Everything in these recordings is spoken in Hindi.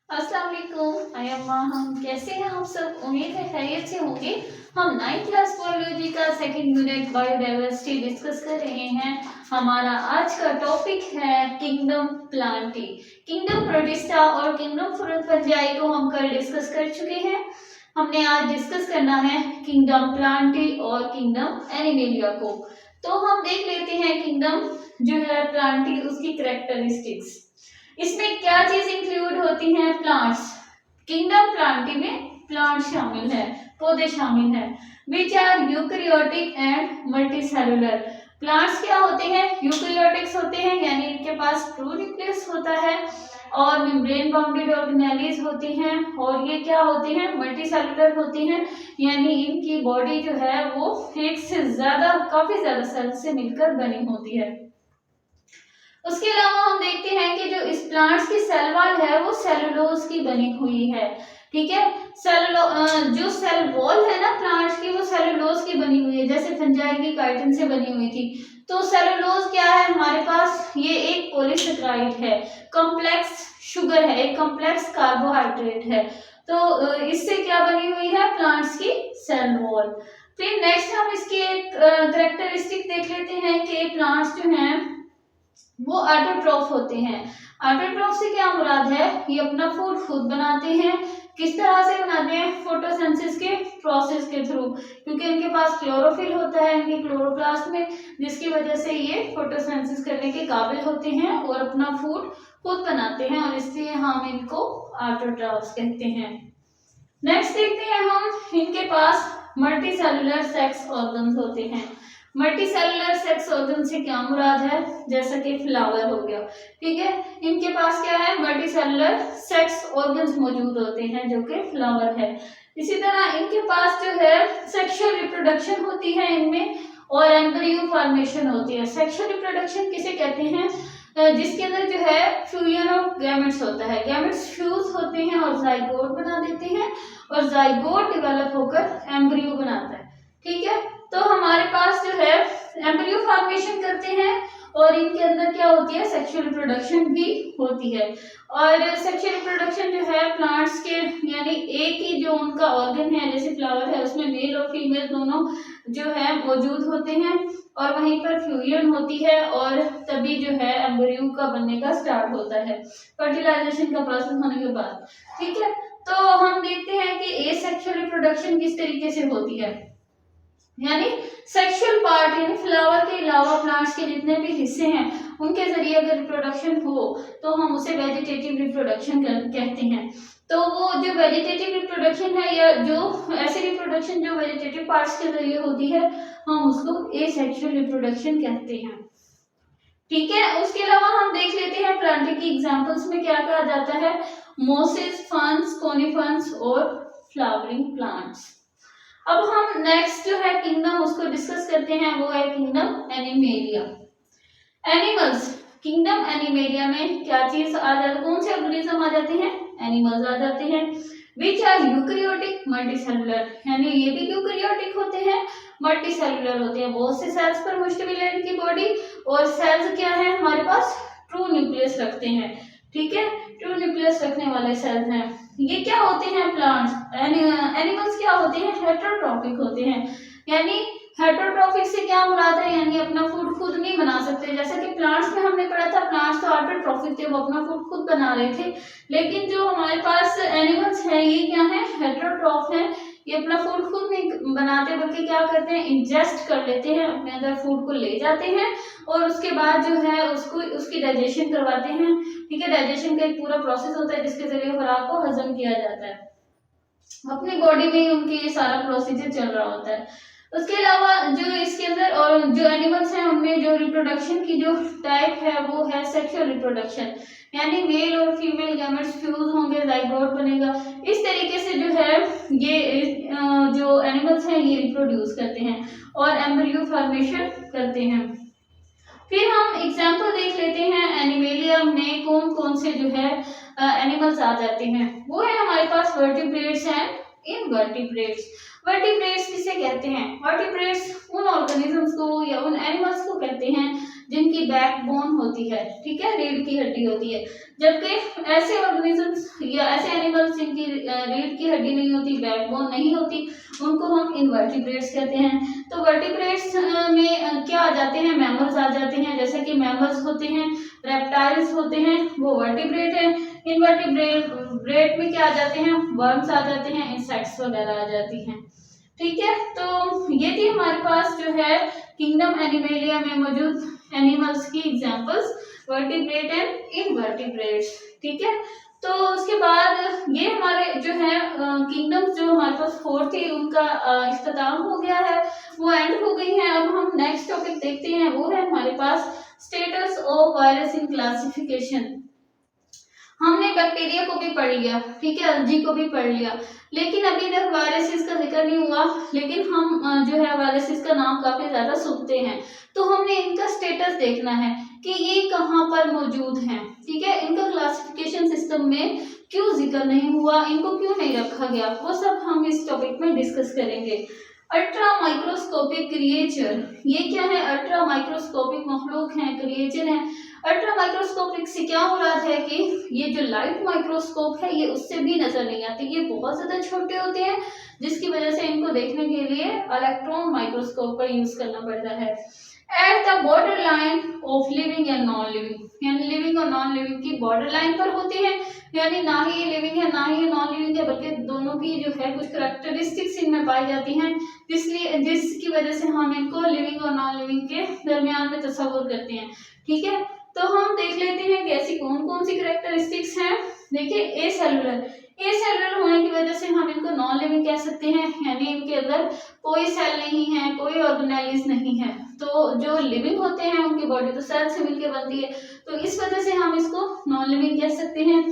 अस्सलाम वालेकुम। आई अम्मा, हम कैसे हैं? हम सब उम्मीद है खैरियत से होंगे। हम 9th क्लास बायोलॉजी का सेकंड यूनिट बायोडाइवर्सिटी डिस्कस कर रहे हैं। हमारा आज का टॉपिक है किंगडम प्लांटी। किंगडम प्रोटिस्टा और किंगडम फंजाई को हम कल डिस्कस कर चुके हैं। हमने आज डिस्कस करना है किंगडम प्लांटी और किंगडम एनिमेलिया को। तो हम देख लेते हैं किंगडम जो है प्लांटी, उसकी कैरेक्टरिस्टिक्स। इसमें क्या चीज इंक्लूड होती हैं? प्लांट्स। किंगडम प्लांटी में प्लांट शामिल है, पौधे शामिल हैं, which are eukaryotic and multicellular. Plants क्या होते हैं? यूकैरियोटिक्स होते हैं, यानी इनके पास ट्रू न्यूक्लियस होता है और मेम्ब्रेन बाउंडेड ऑर्गेनेलीज होती हैं। और ये क्या होते हैं? मल्टीसेलुलर होते हैं, यानी इनकी बॉडी जो है वो एक से ज्यादा, काफी ज्यादा सेल से मिलकर बनी होती है। उसके अलावा हम देखते हैं कि जो इस प्लांट्स की सेल वॉल है वो सेलुलोज की बनी हुई है। ठीक है, जो सेल वॉल है ना प्लांट्स की, वो सेलुलोज की बनी हुई है। जैसे फंजाई की काइटिन से बनी हुई थी, तो सेलुलोज क्या है हमारे पास? ये एक पॉलीसेकेराइड है, कॉम्प्लेक्स शुगर है, एक कॉम्प्लेक्स कार्बोहाइड्रेट है। तो इससे क्या बनी हुई है? प्लांट्स की सेल वॉल। फिर नेक्स्ट हम इसकी एक कैरेक्टरिस्टिक देख लेते हैं कि प्लांट्स जो हैं वो ऑटोट्रॉफ होते हैं। ऑटोट्रॉफ से क्या मुराद है? ये अपना फूड खुद बनाते हैं। किस तरह से बनाते हैं? फोटोसिंथेसिस के प्रोसेस के थ्रू, क्योंकि इनके पास क्लोरोफिल होता है इनके क्लोरोप्लास्ट में, जिसकी वजह से ये फोटोसिंथेसिस करने के काबिल होते हैं और अपना फूड खुद बनाते हैं, और इसलिए हम इनको ऑटोट्रॉफ्स कहते हैं। नेक्स्ट देखते हैं हम, इनके पास मल्टी सेलुलर सेक्स ऑर्गन्स होते हैं। मल्टी सेलुलर सेक्स ऑर्गन से क्या मुराद है? जैसा कि फ्लावर हो गया, ठीक है, इनके पास क्या है? मल्टी सेलुलर सेक्स ऑर्गन्स मौजूद होते हैं जो कि फ्लावर है। इसी तरह इनके पास जो है सेक्सुअल रिप्रोडक्शन होती है इनमें, और एम्ब्रियो फॉर्मेशन होती है। सेक्सुअल रिप्रोडक्शन किसे कहते हैं? जिसके अंदर जो है फ्यूजन ऑफ गैमेट्स होता है, गैमेट्स फ्यूज होते हैं और जाइगोट बना देते हैं, और जाइगोट डेवलप होकर एम्ब्रियो बनाता है। ठीक है, तो हमारे पास जो है एम्ब्रियो फॉर्मेशन करते हैं, और इनके अंदर क्या होती है? सेक्सुअल रिप्रोडक्शन भी होती है। और सेक्सुअल रिप्रोडक्शन जो है प्लांट्स के, यानी एक ही जो उनका ऑर्गन है, जैसे फ्लावर है उसमें मेल और फीमेल दोनों जो है मौजूद होते हैं, और वहीं पर फ्यूजन होती है, और तभी जो है एम्ब्रियो का बनने का स्टार्ट होता है फर्टिलाइजेशन का प्रोसेस होने के बाद। ठीक है, तो हम देखते हैं कि एसेक्सुअल रिप्रोडक्शन किस तरीके से होती है, यानी सेक्सुअल पार्ट, यानी फ्लावर के अलावा प्लांट्स के जितने भी हिस्से हैं उनके जरिए अगर रिप्रोडक्शन हो तो हम उसे वेजिटेटिव रिप्रोडक्शन कहते हैं। तो वो जो वेजिटेटिव रिप्रोडक्शन है, या जो ऐसी रिप्रोडक्शन जो वेजिटेटिव पार्ट्स के जरिए होती है, हम उसको एसेक्सुअल रिप्रोडक्शन कहते हैं। ठीक है, उसके अलावा हम देख लेते हैं प्लांट की एग्जांपल्स में क्या कहा जाता है? मोसेस, फर्न्स, कोनिफर्स और फ्लावरिंग प्लांट्स। अब हम नेक्स्ट जो है किंगडम उसको डिस्कस करते हैं, वो है kingdom animalia. Animals, kingdom animalia में क्या चीज आ जाती, कौन से ऑर्गेनिज्म आ जाते हैं? एनिमल्स आ जाते हैं। विच आर यूकैरियोटिक मल्टीसेलुलर, यानी ये भी यूकैरियोटिक होते हैं, मल्टीसेलुलर होते हैं, बहुत से सेल्स पर मुश्तमिल है इनकी बॉडी, और सेल्स क्या है हमारे पास? ट्रू न्यूक्लियस रखते हैं। ठीक है, ट्रू न्यूक्लियस रखने वाले सेल्स हैं। ये क्या होते हैं? प्लांट्स। एनिमल्स क्या होते हैं? हेटरोट्रॉफिक होते हैं, यानी हेटरोट्रॉफिक से क्या मुराद है? यानी अपना फूड खुद नहीं बना सकते। जैसा कि प्लांट्स में हमने पढ़ा था, प्लांट्स तो ऑटोट्रॉफिक थे, वो अपना फूड खुद बना रहे थे, लेकिन जो हमारे पास एनिमल्स हैं ये क्या है? हेटरोट्रॉफ हैं, ये अपना फूड खुद नहीं बनाते, बल्कि क्या करते हैं? इंजेस्ट कर लेते हैं, अपने अंदर फूड को ले जाते हैं, और उसके बाद जो है उसको उसकी डाइजेशन करवाते हैं। ठीक है, डाइजेशन का एक पूरा प्रोसेस होता है जिसके जरिए खुराक को हजम किया जाता है, अपनी बॉडी में ही उनकी ये सारा प्रोसीजर चल रहा होता है। उसके अलावा जो इसके अंदर और जो एनिमल्स हैं उनमें जो रिप्रोडक्शन की जो टाइप है वो है सेक्सुअल रिप्रोडक्शन, यानी मेल और फीमेल गैमेट्स फ्यूज होंगे, जाइगोट बनेगा। इस तरीके से जो है ये जो एनिमल्स हैं ये रिप्रोड्यूस करते हैं और एम्ब्रियो फॉर्मेशन करते हैं। फिर हम एग्जाम्पल देख लेते हैं एनिमेलिया में कौन कौन से जो है एनिमल्स आ जाते हैं। वो है हमारे पास वर्टिब्रेट्स एंड इनवर्टिब्रेट्स। वर्टिब्रेट्स किसे कहते हैं? वर्टिब्रेट्स उन ऑर्गेनिजम्स को या उन एनिमल्स को कहते हैं जिनकी बैकबोन होती है, ठीक है, रीढ़ की हड्डी होती है। जबकि ऐसे ऑर्गेनिजम्स या ऐसे एनिमल्स जिनकी रीढ़ की हड्डी नहीं होती, बैकबोन नहीं होती, उनको हम इनवर्टिब्रेट्स कहते हैं। तो वर्टिब्रेट्स में क्या आ जाते हैं, मैमल्स आ जाते हैं, जैसे कि मैमल्स होते हैं, रेप्टाइल्स होते हैं, वो वर्टिब्रेट है। इनवर्टिब्रेट में क्या आ जाते हैं, वर्म्स आ जाते हैं, इंसेक्ट्स वगैरह आ जाती हैं, ठीक है। तो ये थी हमारे पास जो है किंगडम एनिमेलिया में मौजूद एनिमल्स की एग्जांपल्स, वर्टिब्रेट एंड इनवर्टिब्रेट्स, ठीक है। तो उसके बाद ये हमारे जो है किंगडम्स जो हमारे पास 4 थी उनका इख्तिताम हो गया है, वो एंड हो गई है। अब हम नेक्स्ट टॉपिक देखते हैं, वो है हमारे पास status of virus in classification. हमने बैक्टीरिया को भी पढ़ लिया, ठीक है, अलजी को भी पढ़ लिया, लेकिन अभी तक वायरसेस का जिक्र नहीं हुआ। लेकिन हम जो है वायरसेस का नाम काफी ज्यादा सुनते हैं, तो हमने इनका स्टेटस देखना है कि ये कहाँ पर मौजूद हैं, ठीक है, इनका क्लासिफिकेशन सिस्टम में क्यों जिक्र नहीं हुआ, इनको क्यों नहीं रखा गया, वो सब हम इस टॉपिक में डिस्कस करेंगे। अल्ट्रा माइक्रोस्कोपिक क्रिएचर, ये क्या है, अल्ट्रा माइक्रोस्कोपिक मखलूक हैं, क्रिएचर हैं। अल्ट्रा माइक्रोस्कोपिक से क्या मुराद है कि ये जो लाइट माइक्रोस्कोप है ये उससे भी नजर नहीं आती, ये बहुत ज्यादा छोटे होते हैं, जिसकी वजह से इनको देखने के लिए इलेक्ट्रॉन माइक्रोस्कोप का यूज करना पड़ता है। At the border line of living and non living, यानी लिविंग और नॉन लिविंग की बॉर्डर लाइन पर होते हैं, यानी ना ही ये लिविंग है ना ही ये नॉन लिविंग है, बल्कि दोनों की जो है कुछ करैक्टरिस्टिक्स इनमें पाई जाती हैं, इसलिए जिसकी वजह से हम इनको लिविंग और नॉन लिविंग के दरमियान में तस्वुर करते हैं, ठीक है। तो हम देख लेते हैं कि ऐसी कौन कौन सी करैक्टरिस्टिक्स हैं। देखिए, ए सेलुलर होने की वजह से हम इनको नॉन लिविंग कह सकते हैं, यानी इनके अंदर कोई सेल नहीं है, कोई ऑर्गेनेलिज नहीं है। तो जो लिविंग होते हैं उनकी बॉडी तो सेल से मिलकर बनती है, तो इस वजह से हम इसको नॉन लिविंग कह सकते हैं।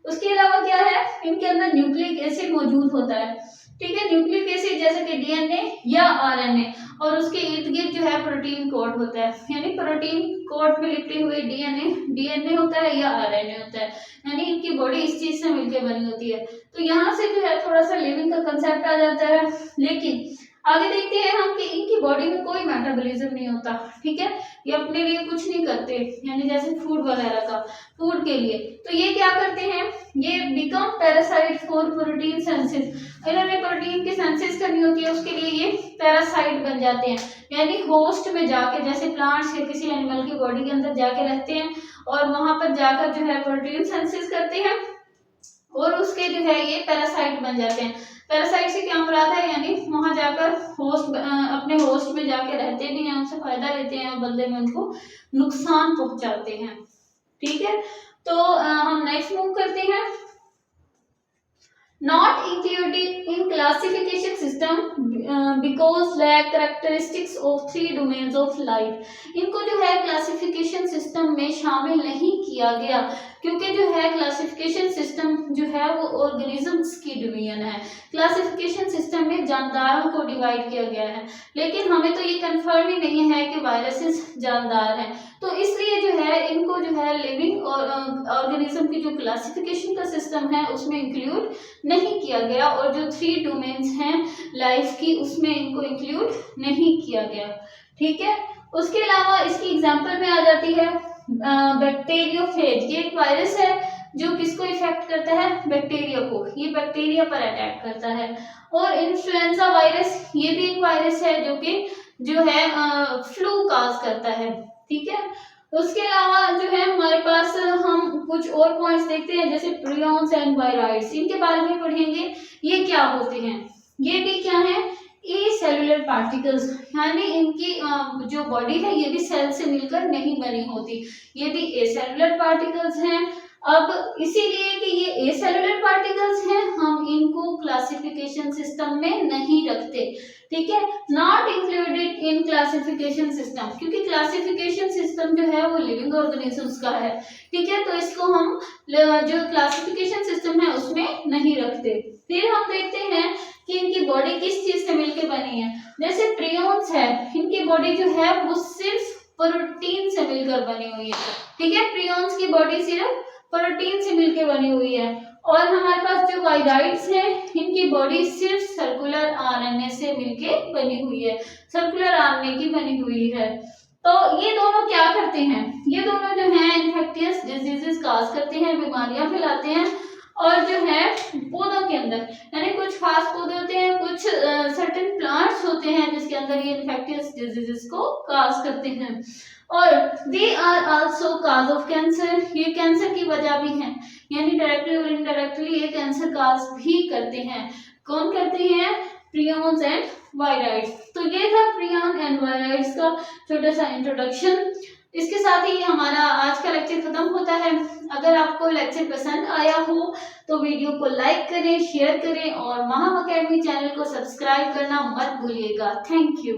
उसके अलावा क्या है, इनके अंदर न्यूक्लिक एसिड मौजूद होता है, ठीक है, न्यूक्लिक एसिड जैसे कि डीएनए या आरएनए, और उसके इर्द गिर्द जो है प्रोटीन कोट होता है, यानी प्रोटीन कोट में लिपटे हुए डीएनए होता है या आरएनए होता है, यानी इनकी बॉडी इस चीज से मिलकर बनी होती है। तो यहाँ से जो है थोड़ा सा लिविंग का कंसेप्ट आ जाता है। लेकिन आगे देखते हैं हम कि इनकी बॉडी में कोई मेटाबॉलिज्म नहीं होता, ठीक है, ये अपने लिए कुछ नहीं करते, यानी जैसे फूड वगैरह का, फूड के लिए। तो ये क्या करते हैं, ये become parasite for protein synthesis, इन्होंने प्रोटीन की सिंथेसिस करनी होती है, उसके लिए ये पैरासाइट बन जाते हैं, यानी होस्ट में जाके, जैसे प्लांट्स या किसी एनिमल की बॉडी के अंदर जाके रहते हैं और वहां पर जाकर जो है प्रोटीन सिंथेसिस करते हैं, और उसके जो है ये पैरासाइट बन जाते हैं। पैरासाइट से क्या मुराद है, यानी वहां जाकर होस्ट अपने होस्ट में जाके रहते भी हैं, उनसे फायदा लेते हैं और बदले में उनको नुकसान पहुंचाते हैं, ठीक है। तो हम नेक्स्ट मूव करते हैं। Not included in classification system because lack characteristics of 3 domains of life, इनको जो है क्लासिफिकेशन सिस्टम में शामिल नहीं किया गया, क्योंकि जो है क्लासिफिकेशन सिस्टम जो है वो ऑर्गेनिजम्स की डिवीजन है। क्लासिफिकेशन सिस्टम में जानदारों को डिवाइड किया गया है, लेकिन हमें तो ये कंफर्म ही नहीं है कि वायरसेस जानदार हैं, तो इसलिए जो है इनको जो है लिविंग और ऑर्गेनिज्म की जो क्लासिफिकेशन का सिस्टम है उसमें इंक्लूड नहीं किया गया, और जो 3 डोमेन्स हैं लाइफ की उसमें इनको इंक्लूड नहीं किया गया, ठीक है। उसके अलावा इसकी एग्जांपल में आ जाती है बैक्टीरियोफेज, ये एक वायरस है जो किसको इफेक्ट करता है, बैक्टीरिया को, ये बैक्टीरिया पर अटैक करता है। और इन्फ्लुएंजा वायरस, ये भी एक वायरस है जो कि जो है फ्लू काज करता है, ठीक है। उसके अलावा जो है हमारे पास हम कुछ और पॉइंट्स देखते हैं, जैसे प्रियॉन्स एंड वायराइड्स, इनके बारे में पढ़ेंगे। ये क्या होते हैं, ये भी क्या है, ए सेलुलर पार्टिकल्स, यानी इनकी जो बॉडी है ये भी सेल से मिलकर नहीं बनी होती, ये भी ए सेलुलर पार्टिकल्स हैं। अब इसीलिए कि ये ए सेलुलर पार्टिकल्स हैं, हम इनको क्लासिफिकेशन सिस्टम में नहीं रखते, ठीक है, not included in classification system, क्योंकि क्लासिफिकेशन सिस्टम जो है वो लिविंग ऑर्गेनिजम्स का है, ठीक है, तो इसको हम जो क्लासिफिकेशन सिस्टम है उसमें नहीं रखते। फिर हम देखते हैं कि इनकी बॉडी किस चीज से मिलकर बनी है, जैसे प्रियॉन्स है, इनकी बॉडी जो है वो सिर्फ प्रोटीन से मिलकर बनी हुई है, ठीक है, प्रियॉन्स की बॉडी सिर्फ प्रोटीन से मिलकर बनी हुई है। और हमारे पास जो वायराइड्स हैं, इनकी बॉडी सिर्फ सर्कुलर आरएनए से मिलके बनी हुई है, सर्कुलर आरएनए की बनी हुई है। तो ये दोनों क्या करते हैं, ये दोनों जो हैं इन्फेक्टियस डिजीजेस काज करते हैं, बीमारियां फैलाते हैं। और जो है पौधों के अंदर, यानी कुछ खास पौधे होते हैं, कुछ सर्टेन प्लांट्स होते हैं जिसके अंदर ये इन्फेक्टियस डिजीजेस को काज करते हैं। और they are also cause of cancer, ये कैंसर की वजह भी हैं, यानी डायरेक्टली और इनडायरेक्टली ये कैंसर काज भी करते हैं। कौन करते हैं? Prions and viroids. तो ये था प्रियॉन एंड वायराइड्स का छोटा सा इंट्रोडक्शन। इसके साथ ही हमारा आज का लेक्चर खत्म होता है। अगर आपको लेक्चर पसंद आया हो तो वीडियो को लाइक करें, शेयर करें और महाम अकेडमी चैनल को सब्सक्राइब करना मत भूलिएगा। Thank you.